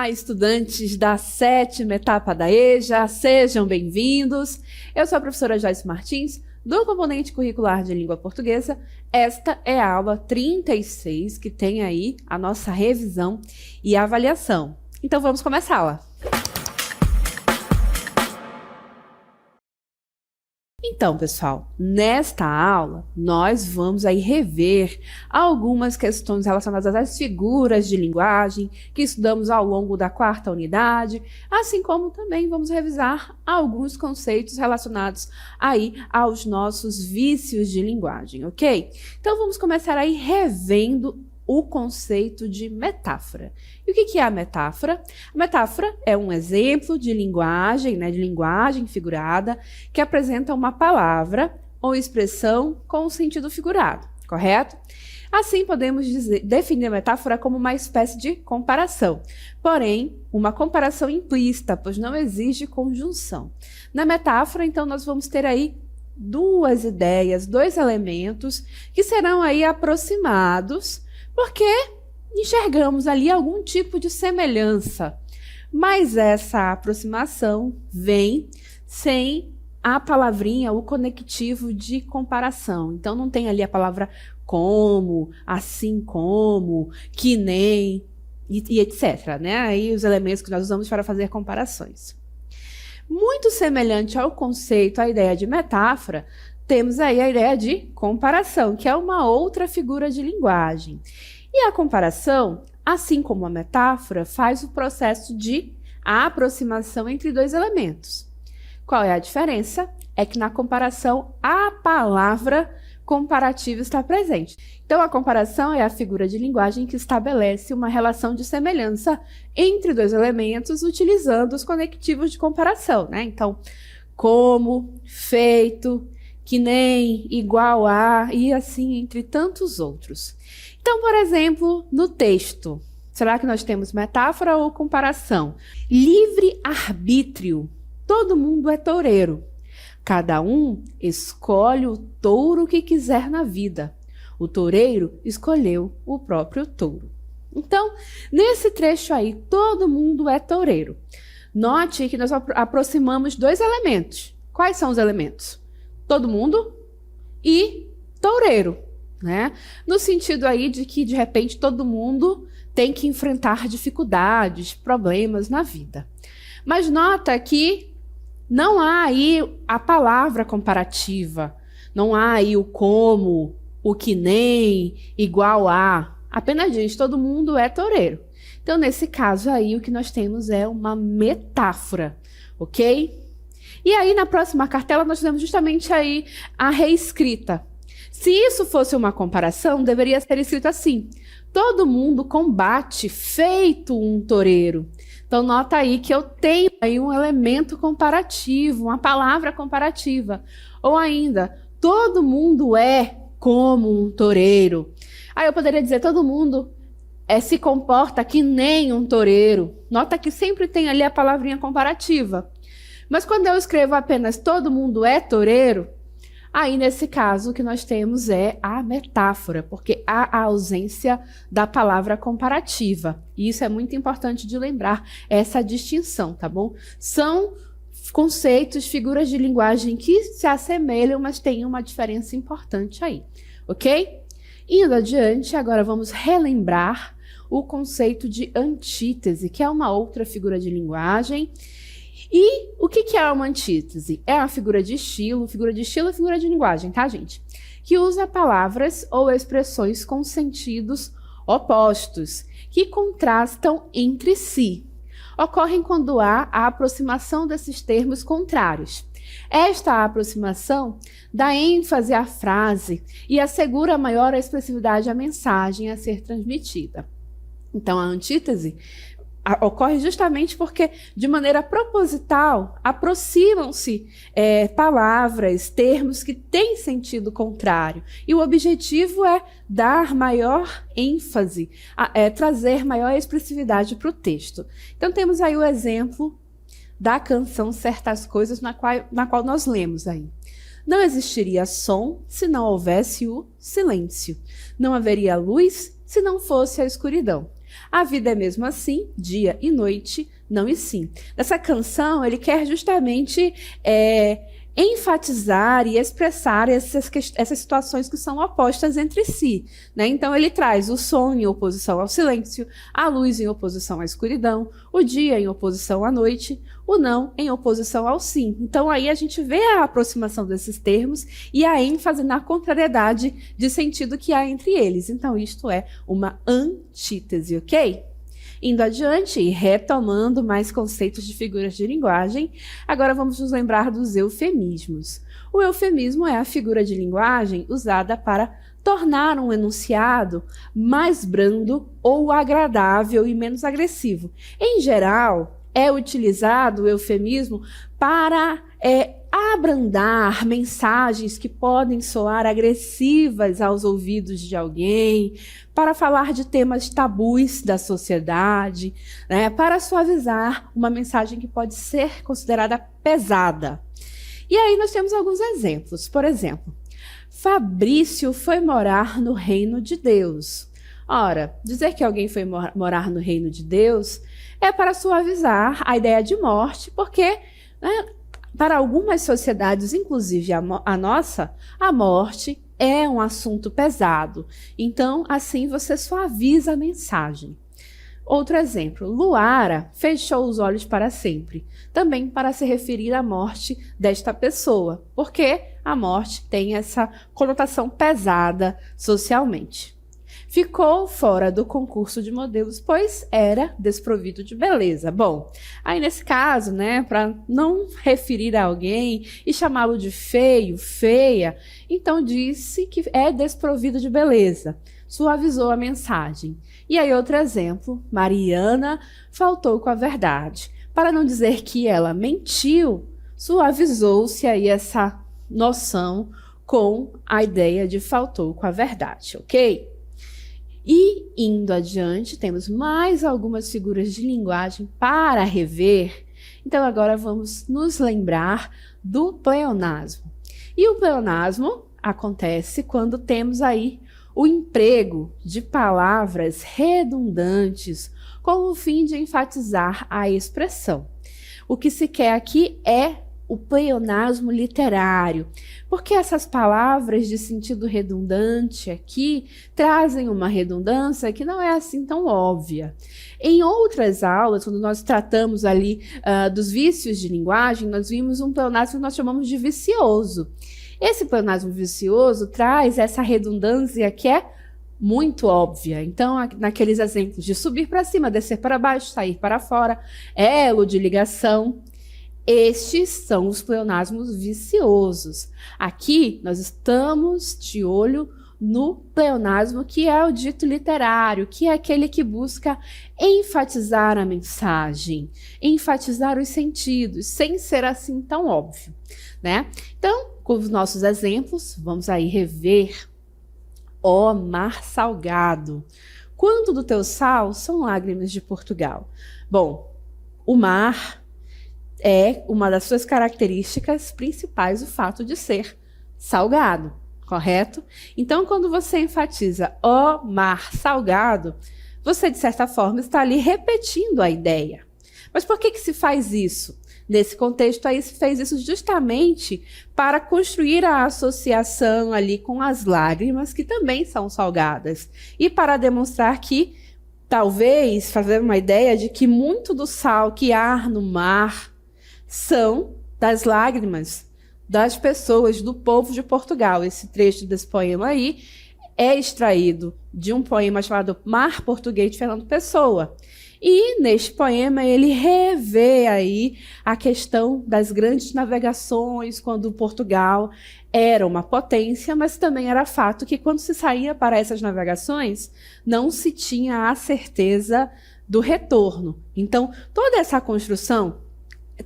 Olá, estudantes da 7ª etapa da EJA, sejam bem-vindos. Eu sou a professora Joyce Martins, do componente curricular de língua portuguesa. Esta é a aula 36, que tem aí a nossa revisão e avaliação. Então vamos começá-la. Então, pessoal, nesta aula, nós vamos aí rever algumas questões relacionadas às figuras de linguagem que estudamos ao longo da 4ª unidade, assim como também vamos revisar alguns conceitos relacionados aí aos nossos vícios de linguagem, ok? Então, vamos começar aí revendo o conceito de metáfora. E o que é a metáfora? A metáfora é um exemplo de linguagem figurada, que apresenta uma palavra ou expressão com sentido figurado, correto? Assim, podemos definir a metáfora como uma espécie de comparação, porém, uma comparação implícita, pois não exige conjunção. Na metáfora, então, nós vamos ter aí duas ideias, dois elementos que serão aí aproximados, porque enxergamos ali algum tipo de semelhança, mas essa aproximação vem sem a palavrinha, o conectivo de comparação. Então, não tem ali a palavra como, assim como, que nem, e etc, né? Aí os elementos que nós usamos para fazer comparações. Muito semelhante ao conceito, à ideia de metáfora, temos aí a ideia de comparação, que é uma outra figura de linguagem. E a comparação, assim como a metáfora, faz o processo de aproximação entre dois elementos. Qual é a diferença? É que na comparação a palavra comparativa está presente. Então, a comparação é a figura de linguagem que estabelece uma relação de semelhança entre dois elementos utilizando os conectivos de comparação, né? Então, como, feito, que nem, igual a, e assim entre tantos outros. Então, por exemplo, no texto, será que nós temos metáfora ou comparação? Livre-arbítrio. Todo mundo é toureiro. Cada um escolhe o touro que quiser na vida. O toureiro escolheu o próprio touro. Então, nesse trecho aí, todo mundo é toureiro. Note que nós aproximamos dois elementos. Quais são os elementos? Todo mundo e toureiro, né? No sentido aí de que, de repente, todo mundo tem que enfrentar dificuldades, problemas na vida. Mas nota que não há aí a palavra comparativa, não há aí o como, o que nem, igual a. Apenas diz, todo mundo é toureiro. Então, nesse caso aí, o que nós temos é uma metáfora, ok? E aí, na próxima cartela, nós temos justamente aí a reescrita. Se isso fosse uma comparação, deveria ser escrito assim: todo mundo combate feito um toureiro. Então, nota aí que eu tenho aí um elemento comparativo, uma palavra comparativa. Ou ainda, todo mundo é como um toureiro. Aí eu poderia dizer, todo mundo se comporta que nem um toureiro. Nota que sempre tem ali a palavrinha comparativa. Mas quando eu escrevo apenas todo mundo é toureiro, aí nesse caso o que nós temos é a metáfora, porque há a ausência da palavra comparativa. E isso é muito importante de lembrar, essa distinção, tá bom? São conceitos, figuras de linguagem que se assemelham, mas têm uma diferença importante aí, ok? Indo adiante, agora vamos relembrar o conceito de antítese, que é uma outra figura de linguagem. E o que é uma antítese? É uma figura de estilo é figura de linguagem, tá, gente? Que usa palavras ou expressões com sentidos opostos, que contrastam entre si. Ocorrem quando há a aproximação desses termos contrários. Esta aproximação dá ênfase à frase e assegura maior expressividade à mensagem a ser transmitida. Então, a antítese ocorre justamente porque, de maneira proposital, aproximam-se palavras, termos que têm sentido contrário. E o objetivo é dar maior ênfase, trazer maior expressividade para o texto. Então, temos aí o exemplo da canção Certas Coisas, na qual nós lemos aí. Não existiria som se não houvesse o silêncio. Não haveria luz se não fosse a escuridão. A vida é mesmo assim, dia e noite, não e sim. Nessa canção, ele quer justamente enfatizar e expressar essas situações que são opostas entre si, né? Então ele traz o som em oposição ao silêncio, a luz em oposição à escuridão, o dia em oposição à noite, o não em oposição ao sim. Então aí a gente vê a aproximação desses termos e a ênfase na contrariedade de sentido que há entre eles. Então isto é uma antítese, ok? Indo adiante e retomando mais conceitos de figuras de linguagem, agora vamos nos lembrar dos eufemismos. O eufemismo é a figura de linguagem usada para tornar um enunciado mais brando ou agradável e menos agressivo. Em geral, é utilizado o eufemismo para abrandar mensagens que podem soar agressivas aos ouvidos de alguém, para falar de temas tabus da sociedade, né, para suavizar uma mensagem que pode ser considerada pesada. E aí nós temos alguns exemplos. Por exemplo, Fabrício foi morar no reino de Deus. Ora, dizer que alguém foi morar no reino de Deus é para suavizar a ideia de morte, porque, né, para algumas sociedades, inclusive a nossa, a morte é um assunto pesado. Então, assim você suaviza a mensagem. Outro exemplo, Luara fechou os olhos para sempre, também para se referir à morte desta pessoa, porque a morte tem essa conotação pesada socialmente. Ficou fora do concurso de modelos, pois era desprovido de beleza. Bom, aí nesse caso, né, para não referir a alguém e chamá-lo de feio, feia, então disse que é desprovido de beleza. Suavizou a mensagem. E aí outro exemplo, Mariana faltou com a verdade. Para não dizer que ela mentiu, suavizou-se aí essa noção com a ideia de faltou com a verdade, ok? E, indo adiante, temos mais algumas figuras de linguagem para rever. Então, agora vamos nos lembrar do pleonasmo. E o pleonasmo acontece quando temos aí o emprego de palavras redundantes com o fim de enfatizar a expressão. O que se quer aqui é o pleonasmo literário, porque essas palavras de sentido redundante aqui trazem uma redundância que não é assim tão óbvia. Em outras aulas, quando nós tratamos ali dos vícios de linguagem, nós vimos um pleonasmo que nós chamamos de vicioso. Esse pleonasmo vicioso traz essa redundância que é muito óbvia. Então, naqueles exemplos de subir para cima, descer para baixo, sair para fora, elo de ligação, estes são os pleonasmos viciosos. Aqui, nós estamos de olho no pleonasmo que é o dito literário, que é aquele que busca enfatizar a mensagem, enfatizar os sentidos, sem ser assim tão óbvio, né? Então, com os nossos exemplos, vamos aí rever. Ó mar salgado, quanto do teu sal são lágrimas de Portugal? Bom, o mar é uma das suas características principais o fato de ser salgado, correto? Então, quando você enfatiza ó mar salgado, você, de certa forma, está ali repetindo a ideia. Mas por que se faz isso? Nesse contexto, aí se fez isso justamente para construir a associação ali com as lágrimas, que também são salgadas, e para demonstrar que, talvez, fazer uma ideia de que muito do sal que há no mar são das lágrimas das pessoas, do povo de Portugal. Esse trecho desse poema aí é extraído de um poema chamado Mar Português, de Fernando Pessoa. E neste poema ele revê aí a questão das grandes navegações, quando Portugal era uma potência, mas também era fato que quando se saía para essas navegações, não se tinha a certeza do retorno. Então, toda essa construção,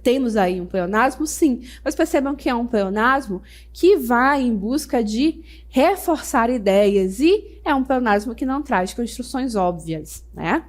temos aí um pleonasmo, sim, mas percebam que é um pleonasmo que vai em busca de reforçar ideias e é um pleonasmo que não traz construções óbvias, né?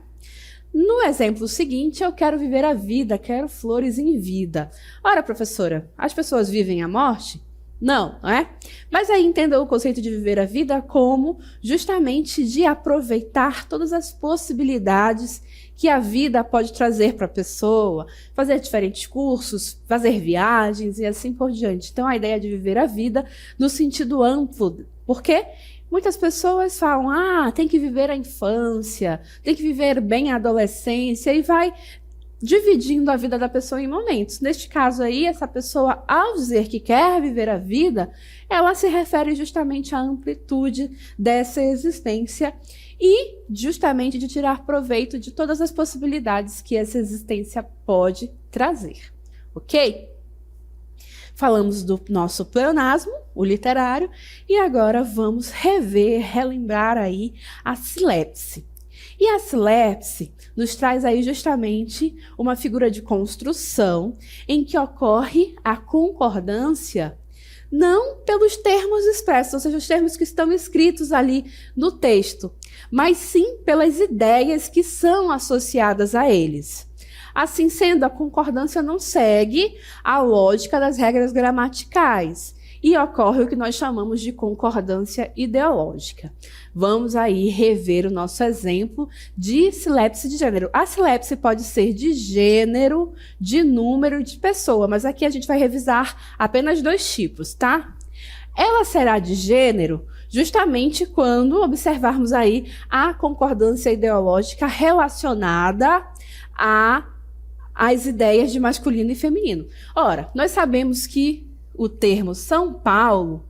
No exemplo seguinte, eu quero viver a vida, quero flores em vida. Ora, professora, as pessoas vivem a morte? Não, não é? Mas aí entenda o conceito de viver a vida como justamente de aproveitar todas as possibilidades que a vida pode trazer para a pessoa, fazer diferentes cursos, fazer viagens e assim por diante. Então a ideia de viver a vida no sentido amplo, porque muitas pessoas falam, tem que viver a infância, tem que viver bem a adolescência e vai dividindo a vida da pessoa em momentos. Neste caso aí, essa pessoa, ao dizer que quer viver a vida, ela se refere justamente à amplitude dessa existência e justamente de tirar proveito de todas as possibilidades que essa existência pode trazer, ok? Falamos do nosso pleonasmo, o literário, e agora vamos relembrar aí a silepse. E a silepse nos traz aí justamente uma figura de construção em que ocorre a concordância não pelos termos expressos, ou seja, os termos que estão escritos ali no texto, mas sim pelas ideias que são associadas a eles. Assim sendo, a concordância não segue a lógica das regras gramaticais e ocorre o que nós chamamos de concordância ideológica. Vamos aí rever o nosso exemplo de silepse de gênero. A silepse pode ser de gênero, de número, de pessoa, mas aqui a gente vai revisar apenas 2 tipos, tá? Ela será de gênero justamente quando observarmos aí a concordância ideológica relacionada às ideias de masculino e feminino. Ora, nós sabemos que o termo São Paulo,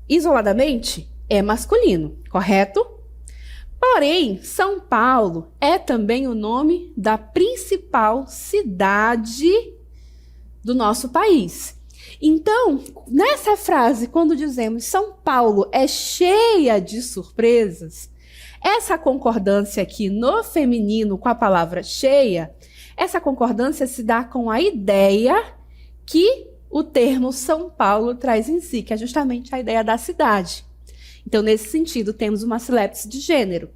isoladamente, é masculino, correto? Porém, São Paulo é também o nome da principal cidade do nosso país. Então, nessa frase, quando dizemos São Paulo é cheia de surpresas, essa concordância aqui no feminino com a palavra cheia, essa concordância se dá com a ideia que o termo São Paulo traz em si, que é justamente a ideia da cidade. Então, nesse sentido, temos uma silepse de gênero.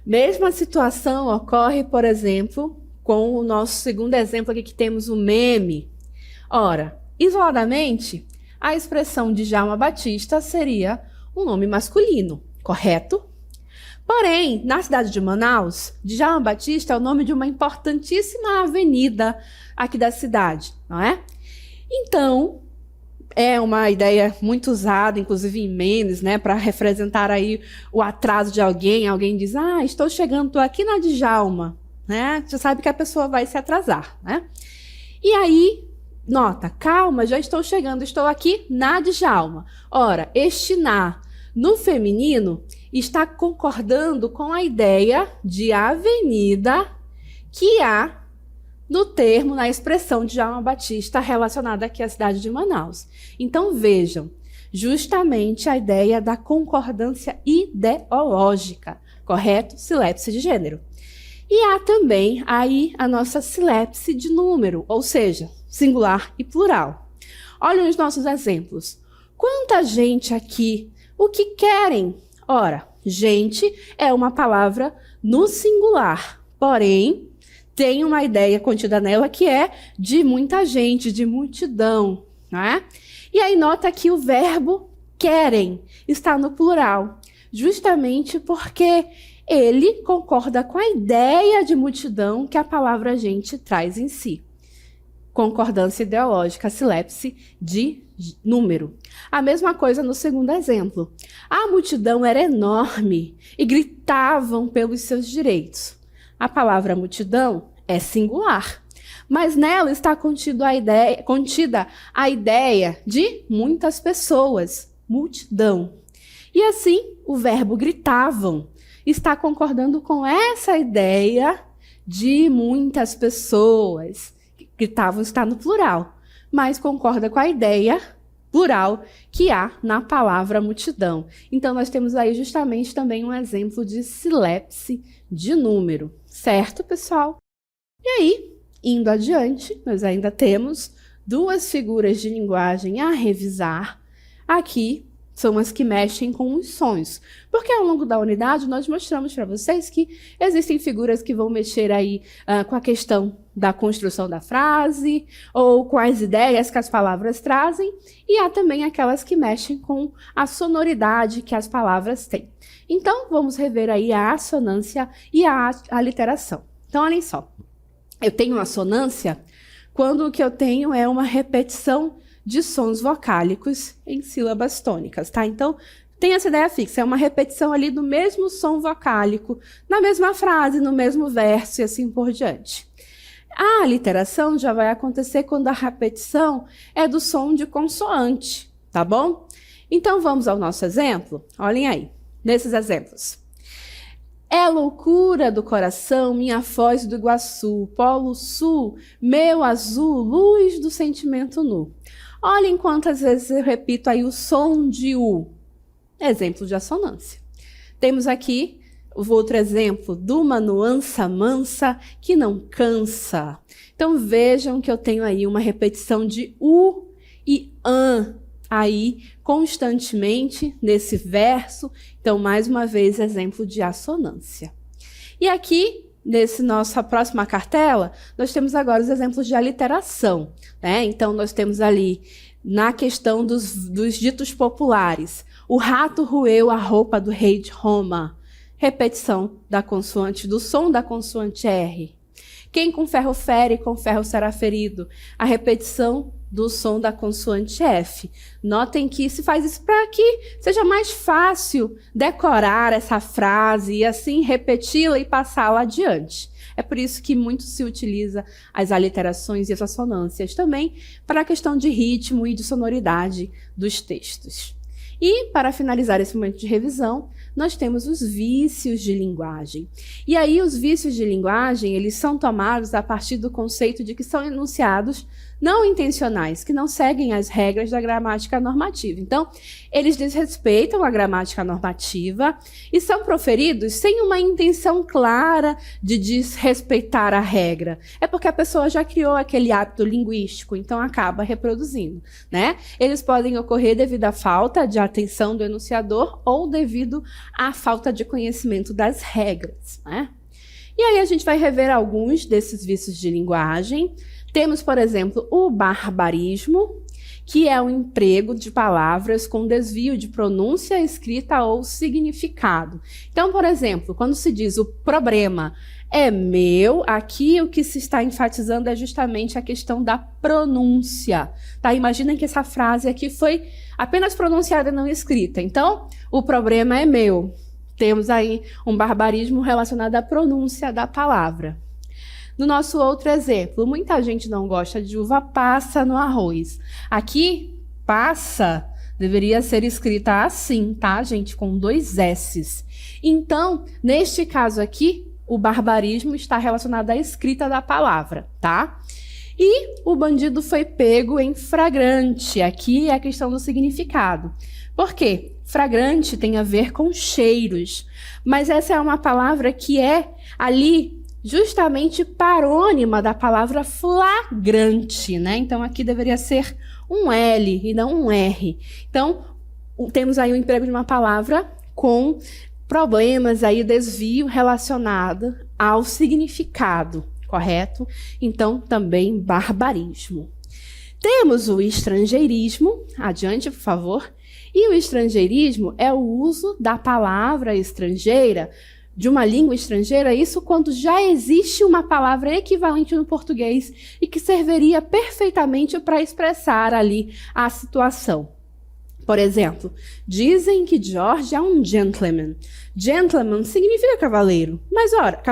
Mesma situação ocorre, por exemplo, com o nosso segundo exemplo aqui, que temos o meme. Ora, isoladamente, a expressão de Djalma Batista seria um nome masculino, correto? Porém, na cidade de Manaus, Djalma Batista é o nome de uma importantíssima avenida aqui da cidade, não é? Então, é uma ideia muito usada, inclusive em memes, né, para representar aí o atraso de alguém. Alguém diz, estou chegando, estou aqui na Djalma, né? Você sabe que a pessoa vai se atrasar, né? E aí, nota, calma, já estou chegando, estou aqui na Djalma. Ora, este na, no feminino, está concordando com a ideia de avenida que há no termo, na expressão de Djalma Batista relacionada aqui à cidade de Manaus. Então, vejam, justamente a ideia da concordância ideológica, correto? Silepse de gênero. E há também aí a nossa silepse de número, ou seja, singular e plural. Olhem os nossos exemplos. Quanta gente aqui, o que querem? Ora, gente é uma palavra no singular, porém, tem uma ideia contida nela que é de muita gente, de multidão, né? E aí nota que o verbo querem está no plural, justamente porque ele concorda com a ideia de multidão que a palavra gente traz em si. Concordância ideológica, silepse de número. A mesma coisa no segundo exemplo. A multidão era enorme e gritavam pelos seus direitos. A palavra multidão é singular, mas nela está contida a ideia de muitas pessoas, multidão. E assim, o verbo gritavam está concordando com essa ideia de muitas pessoas. Gritavam está no plural, mas concorda com a ideia plural que há na palavra multidão. Então, nós temos aí justamente também um exemplo de silepse de número. Certo, pessoal? E aí, indo adiante, nós ainda temos 2 figuras de linguagem a revisar. Aqui são as que mexem com os sons. Porque ao longo da unidade nós mostramos para vocês que existem figuras que vão mexer aí com a questão da construção da frase, ou com as ideias que as palavras trazem, e há também aquelas que mexem com a sonoridade que as palavras têm. Então, vamos rever aí a assonância e a aliteração. Então, olhem só. Eu tenho assonância quando o que eu tenho é uma repetição de sons vocálicos em sílabas tônicas, tá? Então, tem essa ideia fixa, é uma repetição ali do mesmo som vocálico, na mesma frase, no mesmo verso e assim por diante. A aliteração já vai acontecer quando a repetição é do som de consoante, tá bom? Então, vamos ao nosso exemplo? Olhem aí, nesses exemplos. É loucura do coração, minha foz do Iguaçu, Polo Sul, meu azul, luz do sentimento nu. Olhem quantas vezes eu repito aí o som de U. Exemplo de assonância. Temos aqui o outro exemplo, de uma nuança mansa que não cansa. Então vejam que eu tenho aí uma repetição de U e AN aí constantemente nesse verso. Então, mais uma vez, exemplo de assonância. E aqui, nessa nossa próxima cartela, nós temos agora os exemplos de aliteração, né? Então, nós temos ali, na questão dos ditos populares, o rato roeu a roupa do rei de Roma. Repetição da consoante, do som da consoante R. Quem com ferro fere, com ferro será ferido. A repetição do som da consoante F. Notem que se faz isso para que seja mais fácil decorar essa frase e assim repeti-la e passá-la adiante. É por isso que muito se utiliza as aliterações e as assonâncias também para a questão de ritmo e de sonoridade dos textos. E, para finalizar esse momento de revisão, nós temos os vícios de linguagem. E aí, os vícios de linguagem, eles são tomados a partir do conceito de que são enunciados não intencionais, que não seguem as regras da gramática normativa. Então, eles desrespeitam a gramática normativa e são proferidos sem uma intenção clara de desrespeitar a regra. É porque a pessoa já criou aquele hábito linguístico, então acaba reproduzindo, né? Eles podem ocorrer devido à falta de atenção do enunciador ou devido à falta de conhecimento das regras, né? E aí a gente vai rever alguns desses vícios de linguagem. Temos, por exemplo, o barbarismo, que é o emprego de palavras com desvio de pronúncia, escrita ou significado. Então, por exemplo, quando se diz o problema é meu, aqui o que se está enfatizando é justamente a questão da pronúncia. Tá? Imaginem que essa frase aqui foi apenas pronunciada e não escrita. Então, o problema é meu. Temos aí um barbarismo relacionado à pronúncia da palavra. No nosso outro exemplo, muita gente não gosta de uva passa no arroz. Aqui, passa deveria ser escrita assim, tá, gente? Com 2 S's. Então, neste caso aqui, o barbarismo está relacionado à escrita da palavra, tá? E o bandido foi pego em flagrante. Aqui é a questão do significado. Por quê? Flagrante tem a ver com cheiros. Mas essa é uma palavra que é ali justamente parônima da palavra flagrante, né? Então, aqui deveria ser um L e não um R. Então, temos aí o emprego de uma palavra com problemas aí, desvio relacionado ao significado, correto? Então, também barbarismo. Temos o estrangeirismo, adiante, por favor. E o estrangeirismo é o uso da palavra estrangeira, de uma língua estrangeira, isso quando já existe uma palavra equivalente no português e que serviria perfeitamente para expressar ali a situação. Por exemplo, dizem que George é um gentleman. Gentleman significa cavaleiro, mas ora,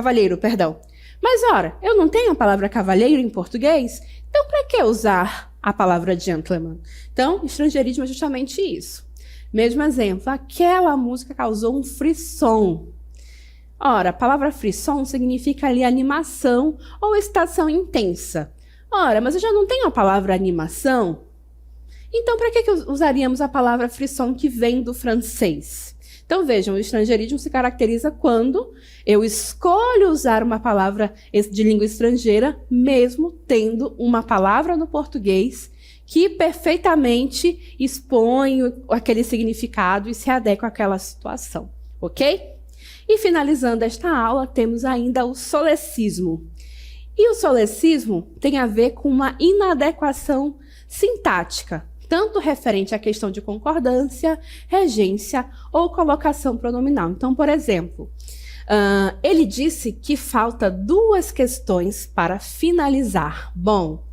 eu não tenho a palavra cavalheiro em português, então para que usar a palavra gentleman? Então, estrangeirismo é justamente isso. Mesmo exemplo, aquela música causou um frisson. Ora, a palavra frisson significa ali animação ou excitação intensa. Ora, mas eu já não tenho a palavra animação? Então, para que usaríamos a palavra frisson que vem do francês? Então, vejam, o estrangeirismo se caracteriza quando eu escolho usar uma palavra de língua estrangeira, mesmo tendo uma palavra no português que perfeitamente expõe aquele significado e se adequa àquela situação, ok? E finalizando esta aula, temos ainda o solecismo. E o solecismo tem a ver com uma inadequação sintática, tanto referente à questão de concordância, regência ou colocação pronominal. Então, por exemplo, ele disse que falta 2 questões para finalizar. Bom,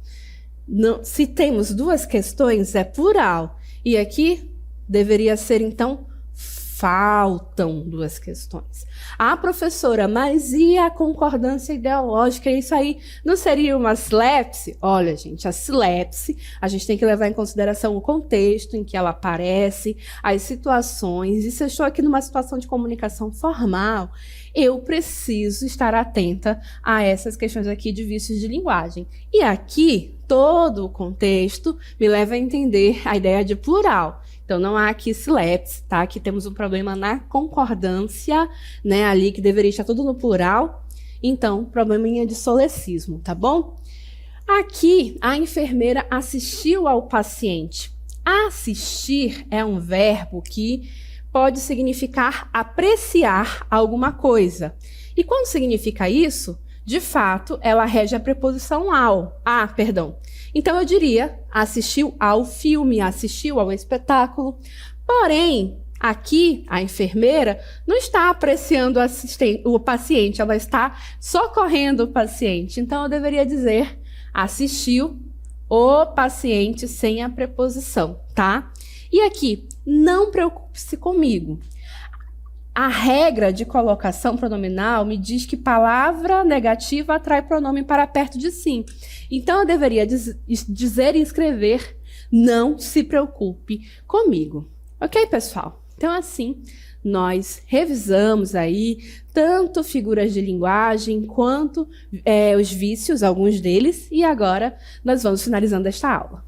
se temos 2 questões, é plural. E aqui deveria ser, então, faltam 2 questões. Ah, professora, mas e a concordância ideológica? Isso aí não seria uma silepse? Olha, gente, a silepse, a gente tem que levar em consideração o contexto em que ela aparece, as situações. E se eu estou aqui numa situação de comunicação formal, eu preciso estar atenta a essas questões aqui de vícios de linguagem. E aqui, todo o contexto me leva a entender a ideia de plural. Então, não há aqui silepse, tá? Aqui temos um problema na concordância, né? Ali que deveria estar tudo no plural. Então, probleminha de solecismo, tá bom? Aqui, a enfermeira assistiu ao paciente. Assistir é um verbo que pode significar apreciar alguma coisa. E quando significa isso, de fato, ela rege a preposição ao. Então, eu diria, assistiu ao filme, assistiu ao espetáculo. Porém, aqui, a enfermeira não está apreciando o paciente, ela está socorrendo o paciente. Então, eu deveria dizer, assistiu o paciente sem a preposição, tá? E aqui, não preocupe-se comigo. A regra de colocação pronominal me diz que palavra negativa atrai pronome para perto de si. Então, eu deveria dizer e escrever, não se preocupe comigo. Ok, pessoal? Então, assim, nós revisamos aí tanto figuras de linguagem quanto os vícios, alguns deles, e agora nós vamos finalizando esta aula.